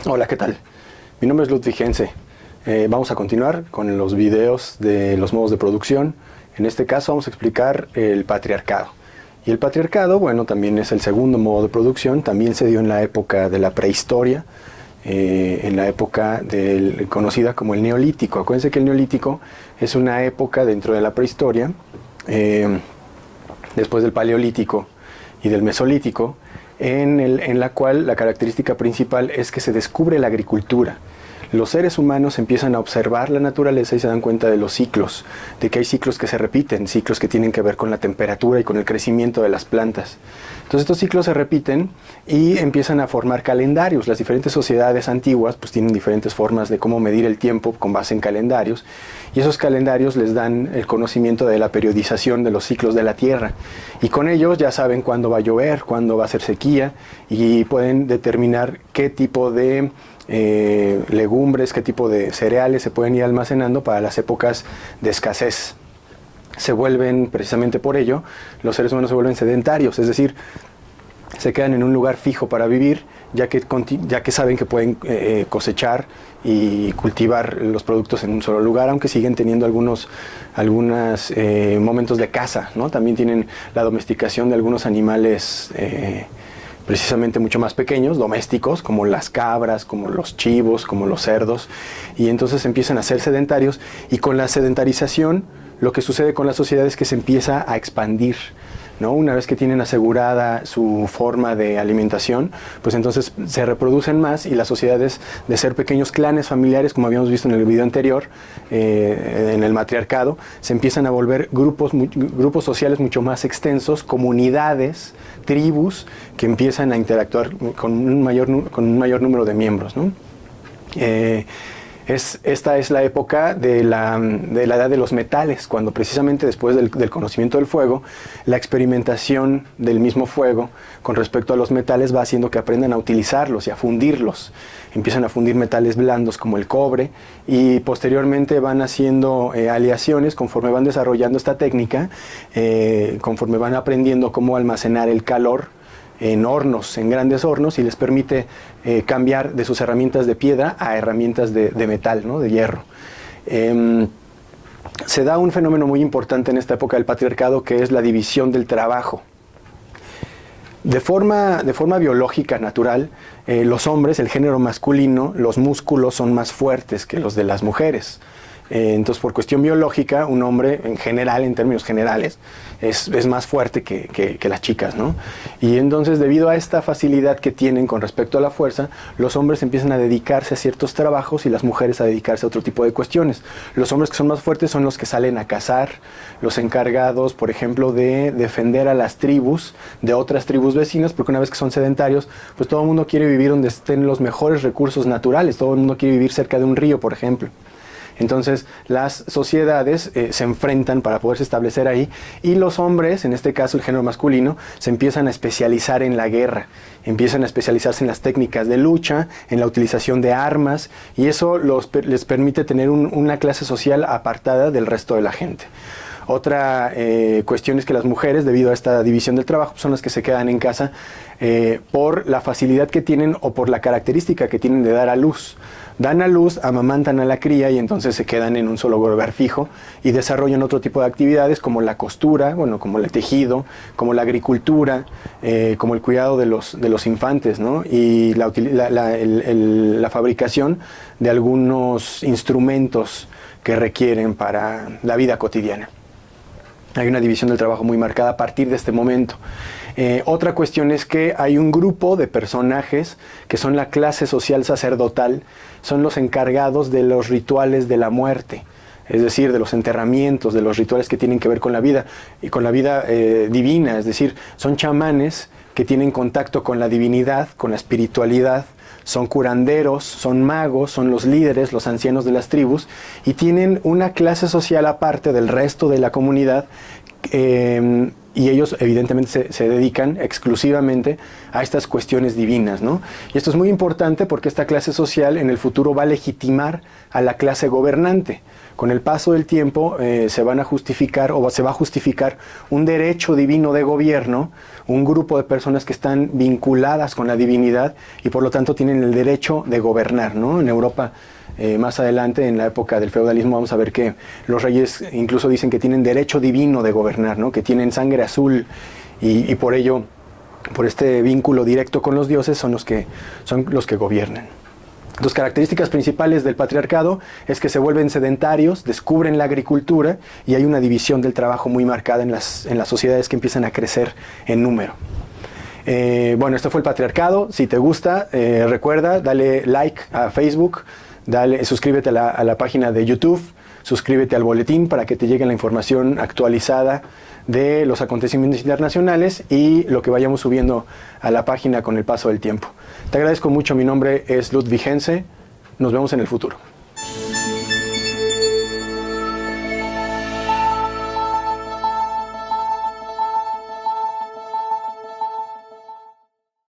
Hola, ¿qué tal? Mi nombre es Ludwig Hense. Vamos a continuar con los videos de los modos de producción. En este caso vamos a explicar el patriarcado. Y el patriarcado, bueno, también es el segundo modo de producción. También se dio en la época de la prehistoria, en la época conocida como el Neolítico. Acuérdense que el Neolítico es una época dentro de la prehistoria, después del Paleolítico y del Mesolítico, en la cual la característica principal es que se descubre la agricultura. Los seres humanos empiezan a observar la naturaleza y se dan cuenta de los ciclos, de que hay ciclos que se repiten, ciclos que tienen que ver con la temperatura y con el crecimiento de las plantas. Entonces estos ciclos se repiten y empiezan a formar calendarios. Las diferentes sociedades antiguas pues tienen diferentes formas de cómo medir el tiempo con base en calendarios, y esos calendarios les dan el conocimiento de la periodización de los ciclos de la Tierra, y con ellos ya saben cuándo va a llover, cuándo va a ser sequía, y pueden determinar qué tipo de legumbres, qué tipo de cereales se pueden ir almacenando para las épocas de escasez. Se vuelven, precisamente por ello, los seres humanos se vuelven sedentarios, es decir, se quedan en un lugar fijo para vivir, ya que saben que pueden cosechar y cultivar los productos en un solo lugar, aunque siguen teniendo algunos momentos de caza, ¿no? También tienen la domesticación de algunos animales precisamente mucho más pequeños, domésticos, como las cabras, como los chivos, como los cerdos, y entonces empiezan a ser sedentarios, y con la sedentarización lo que sucede con la sociedad es que se empieza a expandir, ¿no? Una vez que tienen asegurada su forma de alimentación, pues entonces se reproducen más, y las sociedades, de ser pequeños clanes familiares, como habíamos visto en el video anterior, en el matriarcado, se empiezan a volver grupos sociales mucho más extensos, comunidades, tribus, que empiezan a interactuar con un mayor número de miembros, ¿no? Esta es la época de la edad de los metales, cuando precisamente después del conocimiento del fuego, la experimentación del mismo fuego con respecto a los metales va haciendo que aprendan a utilizarlos y a fundirlos. Empiezan a fundir metales blandos como el cobre, y posteriormente van haciendo aleaciones conforme van desarrollando esta técnica, conforme van aprendiendo cómo almacenar el calor en hornos, en grandes hornos, y les permite cambiar de sus herramientas de piedra a herramientas de metal, ¿no? De hierro. Se da un fenómeno muy importante en esta época del patriarcado, que es la división del trabajo. De forma biológica, natural, los hombres, el género masculino, los músculos son más fuertes que los de las mujeres. Entonces, por cuestión biológica, un hombre, en general, en términos generales, es más fuerte que las chicas, ¿no? Y entonces, debido a esta facilidad que tienen con respecto a la fuerza, los hombres empiezan a dedicarse a ciertos trabajos y las mujeres a dedicarse a otro tipo de cuestiones. Los hombres que son más fuertes son los que salen a cazar, los encargados, por ejemplo, de defender a las tribus de otras tribus vecinas, porque una vez que son sedentarios, pues todo el mundo quiere vivir donde estén los mejores recursos naturales, todo el mundo quiere vivir cerca de un río, por ejemplo. Entonces las sociedades se enfrentan para poderse establecer ahí, y los hombres, en este caso el género masculino, se empiezan a especializar en la guerra, empiezan a especializarse en las técnicas de lucha, en la utilización de armas, y eso les permite tener una clase social apartada del resto de la gente. Otra cuestión es que las mujeres, debido a esta división del trabajo, son las que se quedan en casa por la facilidad que tienen o por la característica que tienen de dar a luz. Dan a luz, amamantan a la cría, y entonces se quedan en un solo lugar fijo y desarrollan otro tipo de actividades como la costura, bueno, como el tejido, como la agricultura, como el cuidado de los infantes, ¿no? Y la fabricación de algunos instrumentos que requieren para la vida cotidiana. Hay una división del trabajo muy marcada a partir de este momento. Otra cuestión es que hay un grupo de personajes que son la clase social sacerdotal, son los encargados de los rituales de la muerte, es decir, de los enterramientos, de los rituales que tienen que ver con la vida y con la vida divina, es decir, son chamanes que tienen contacto con la divinidad, con la espiritualidad, son curanderos, son magos, son los líderes, los ancianos de las tribus, y tienen una clase social aparte del resto de la comunidad y ellos evidentemente se dedican exclusivamente a estas cuestiones divinas, ¿no? Y esto es muy importante porque esta clase social en el futuro va a legitimar a la clase gobernante. Con el paso del tiempo se va a justificar un derecho divino de gobierno, un grupo de personas que están vinculadas con la divinidad y por lo tanto tienen el derecho de gobernar, ¿no? En Europa, más adelante, en la época del feudalismo, vamos a ver que los reyes incluso dicen que tienen derecho divino de gobernar, ¿no? Que tienen sangre azul y por ello, por este vínculo directo con los dioses, son los que gobiernan. Dos características principales del patriarcado es que se vuelven sedentarios, descubren la agricultura y hay una división del trabajo muy marcada en las sociedades que empiezan a crecer en número. Bueno, esto fue el patriarcado. Si te gusta, recuerda, dale like a Facebook, suscríbete a la página de YouTube, suscríbete al boletín para que te llegue la información actualizada de los acontecimientos internacionales y lo que vayamos subiendo a la página con el paso del tiempo. Te agradezco mucho, mi nombre es Ludwig Hense, nos vemos en el futuro.